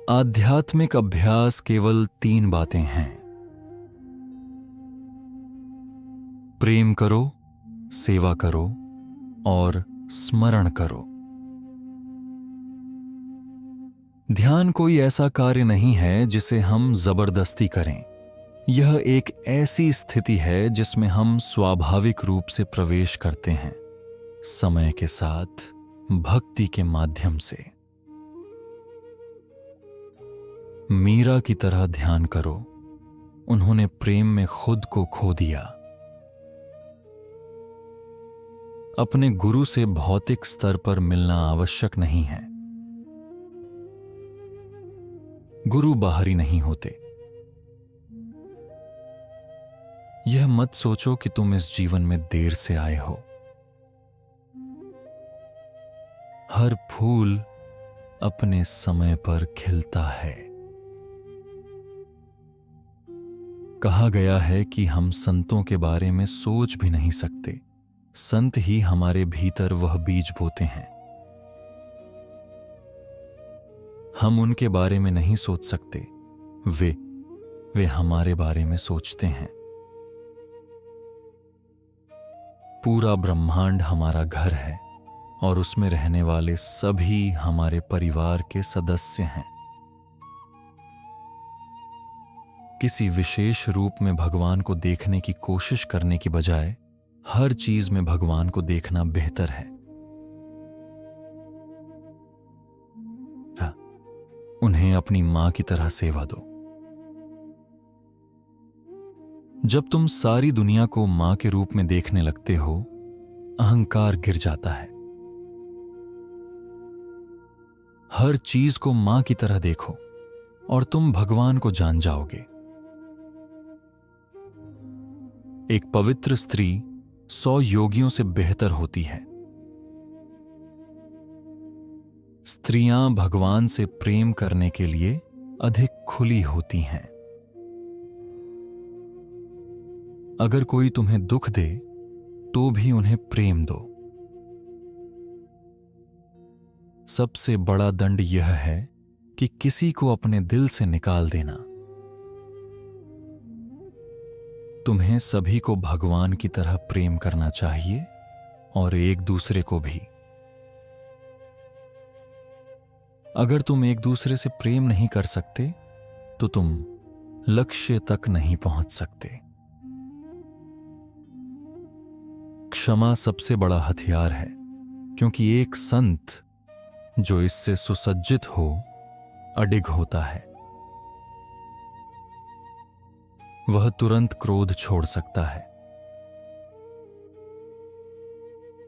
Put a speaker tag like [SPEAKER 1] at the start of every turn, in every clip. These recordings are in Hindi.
[SPEAKER 1] आध्यात्मिक अभ्यास केवल 3 बातें हैं। प्रेम करो, सेवा करो और स्मरण करो। ध्यान कोई ऐसा कार्य नहीं है जिसे हम जबरदस्ती करें। यह एक ऐसी स्थिति है जिसमें हम स्वाभाविक रूप से प्रवेश करते हैं, समय के साथ भक्ति के माध्यम से। मीरा की तरह ध्यान करो। उन्होंने प्रेम में खुद को खो दिया। अपने गुरु से भौतिक स्तर पर मिलना आवश्यक नहीं है। गुरु बाहरी नहीं होते। यह मत सोचो कि तुम इस जीवन में देर से आए हो। हर फूल अपने समय पर खिलता है। कहा गया है कि हम संतों के बारे में सोच भी नहीं सकते। संत ही हमारे भीतर वह बीज बोते हैं। हम उनके बारे में नहीं सोच सकते। वे हमारे बारे में सोचते हैं। पूरा ब्रह्मांड हमारा घर है और उसमें रहने वाले सभी हमारे परिवार के सदस्य हैं। किसी विशेष रूप में भगवान को देखने की कोशिश करने की बजाय हर चीज में भगवान को देखना बेहतर है। उन्हें अपनी मां की तरह सेवा दो। जब तुम सारी दुनिया को मां के रूप में देखने लगते हो, अहंकार गिर जाता है। हर चीज को मां की तरह देखो और तुम भगवान को जान जाओगे। एक पवित्र स्त्री 100 योगियों से बेहतर होती है। स्त्रियां भगवान से प्रेम करने के लिए अधिक खुली होती हैं। अगर कोई तुम्हें दुख दे तो भी उन्हें प्रेम दो। सबसे बड़ा दंड यह है कि किसी को अपने दिल से निकाल देना। तुम्हें सभी को भगवान की तरह प्रेम करना चाहिए और एक दूसरे को भी। अगर तुम एक दूसरे से प्रेम नहीं कर सकते तो तुम लक्ष्य तक नहीं पहुंच सकते। क्षमा सबसे बड़ा हथियार है, क्योंकि एक संत जो इससे सुसज्जित हो अडिग होता है। वह तुरंत क्रोध छोड़ सकता है।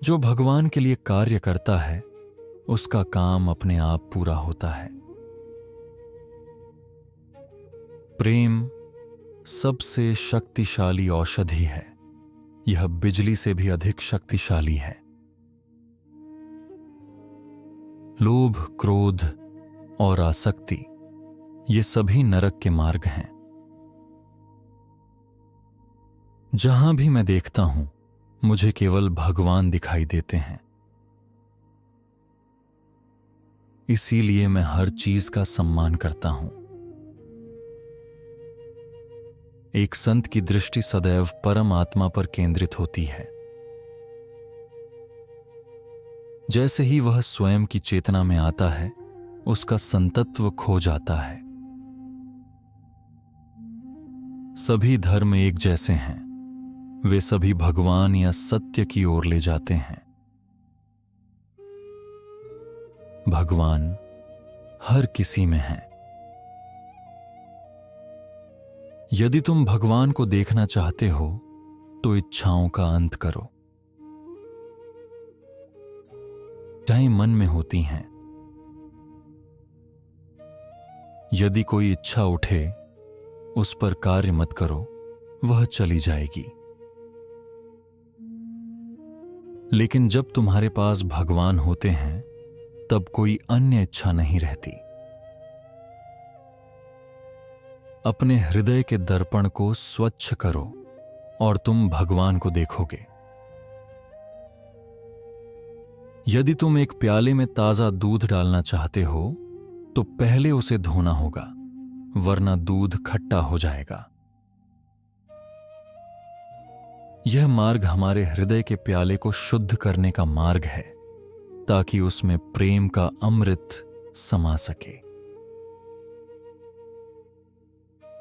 [SPEAKER 1] जो भगवान के लिए कार्य करता है उसका काम अपने आप पूरा होता है। प्रेम सबसे शक्तिशाली औषधि है। यह बिजली से भी अधिक शक्तिशाली है। लोभ, क्रोध और आसक्ति ये सभी नरक के मार्ग हैं। जहां भी मैं देखता हूं मुझे केवल भगवान दिखाई देते हैं। इसीलिए मैं हर चीज का सम्मान करता हूं। एक संत की दृष्टि सदैव परम आत्मा पर केंद्रित होती है। जैसे ही वह स्वयं की चेतना में आता है, उसका संतत्व खो जाता है। सभी धर्म एक जैसे हैं। वे सभी भगवान या सत्य की ओर ले जाते हैं। भगवान हर किसी में है। यदि तुम भगवान को देखना चाहते हो तो इच्छाओं का अंत करो। इच्छाएं मन में होती हैं। यदि कोई इच्छा उठे उस पर कार्य मत करो, वह चली जाएगी। लेकिन जब तुम्हारे पास भगवान होते हैं तब कोई अन्य इच्छा नहीं रहती। अपने हृदय के दर्पण को स्वच्छ करो और तुम भगवान को देखोगे। यदि तुम एक प्याले में ताजा दूध डालना चाहते हो तो पहले उसे धोना होगा, वरना दूध खट्टा हो जाएगा। यह मार्ग हमारे हृदय के प्याले को शुद्ध करने का मार्ग है, ताकि उसमें प्रेम का अमृत समा सके।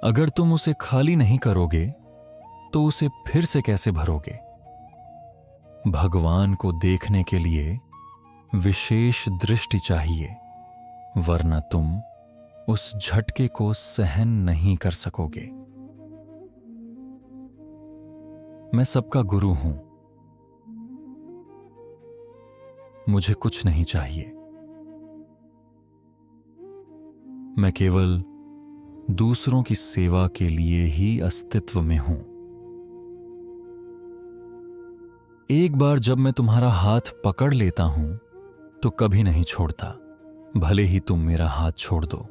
[SPEAKER 1] अगर तुम उसे खाली नहीं करोगे तो उसे फिर से कैसे भरोगे? भगवान को देखने के लिए विशेष दृष्टि चाहिए, वरना तुम उस झटके को सहन नहीं कर सकोगे। मैं सबका गुरु हूं, मुझे कुछ नहीं चाहिए। मैं केवल दूसरों की सेवा के लिए ही अस्तित्व में हूं। एक बार जब मैं तुम्हारा हाथ पकड़ लेता हूं तो कभी नहीं छोड़ता, भले ही तुम मेरा हाथ छोड़ दो।